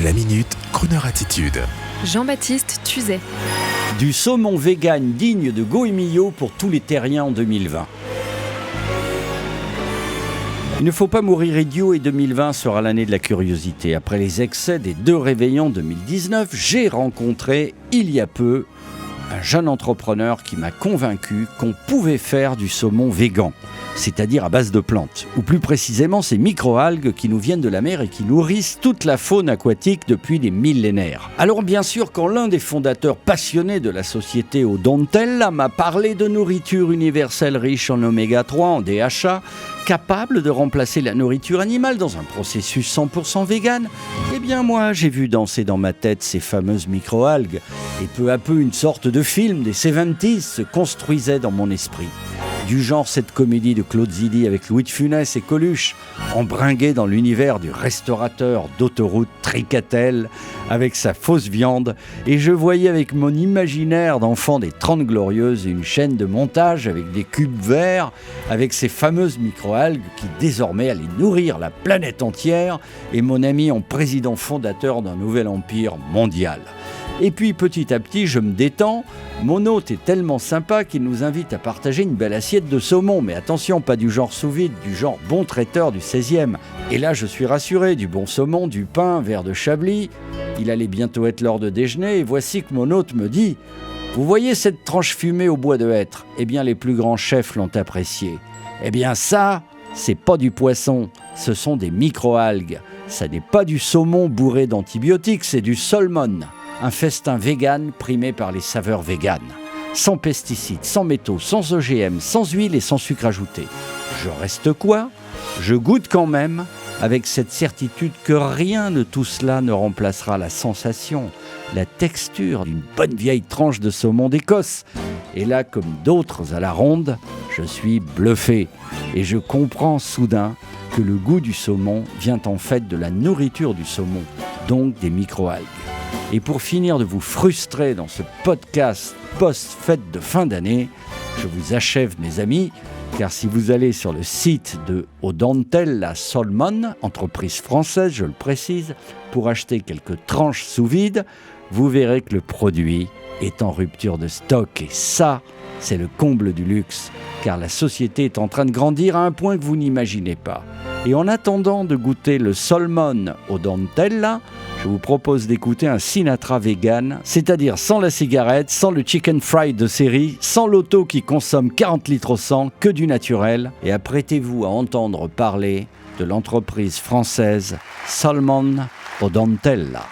La Minute, Kroneur Attitude. Jean-Baptiste Tuzet. Du saumon vegan digne de Goemio pour tous les terriens en 2020. Il ne faut pas mourir idiot et 2020 sera l'année de la curiosité. Après les excès des 2 réveillons 2019, j'ai rencontré, il y a peu, un jeune entrepreneur qui m'a convaincu qu'on pouvait faire du saumon végan, c'est-à-dire à base de plantes, ou plus précisément ces microalgues qui nous viennent de la mer et qui nourrissent toute la faune aquatique depuis des millénaires. Alors bien sûr, quand l'un des fondateurs passionnés de la société Odontella m'a parlé de nourriture universelle riche en oméga 3, en DHA, capable de remplacer la nourriture animale dans un processus 100% vegan, eh bien moi j'ai vu danser dans ma tête ces fameuses microalgues et peu à peu une sorte de film des 70s se construisait dans mon esprit. Du genre cette comédie de Claude Zidi avec Louis de Funès et Coluche, embringué dans l'univers du restaurateur d'autoroute Tricatel avec sa fausse viande, et je voyais avec mon imaginaire d'enfant des 30 Glorieuses une chaîne de montage avec des cubes verts, avec ces fameuses microalgues qui désormais allaient nourrir la planète entière et mon ami en président fondateur d'un nouvel empire mondial. Et puis petit à petit, je me détends. Mon hôte est tellement sympa qu'il nous invite à partager une belle assiette de saumon. Mais attention, pas du genre sous-vide, du genre bon traiteur du 16e. Et là, je suis rassuré, du bon saumon, du pain, un verre de chablis. Il allait bientôt être l'heure de déjeuner et voici que mon hôte me dit « Vous voyez cette tranche fumée au bois de hêtre ? Eh bien, les plus grands chefs l'ont apprécié. Eh bien, ça, c'est pas du poisson, ce sont des microalgues. Ça n'est pas du saumon bourré d'antibiotiques, c'est du salmon. » Un festin vegan primé par les saveurs véganes. Sans pesticides, sans métaux, sans OGM, sans huile et sans sucre ajouté. Je reste quoi ? Je goûte quand même, avec cette certitude que rien de tout cela ne remplacera la sensation, la texture d'une bonne vieille tranche de saumon d'Écosse. Et là, comme d'autres à la ronde, je suis bluffé. Et je comprends soudain que le goût du saumon vient en fait de la nourriture du saumon, donc des microalgues. Et pour finir de vous frustrer dans ce podcast post-fête de fin d'année, je vous achève mes amis, car si vous allez sur le site de Odontella Salmon, entreprise française, je le précise, pour acheter quelques tranches sous vide, vous verrez que le produit est en rupture de stock. Et ça, c'est le comble du luxe, car la société est en train de grandir à un point que vous n'imaginez pas. Et en attendant de goûter le salmon Odontella, je vous propose d'écouter un Sinatra vegan, c'est-à-dire sans la cigarette, sans le chicken fried de série, sans l'auto qui consomme 40 litres au 100, que du naturel. Et apprêtez-vous à entendre parler de l'entreprise française Salmon Odontella.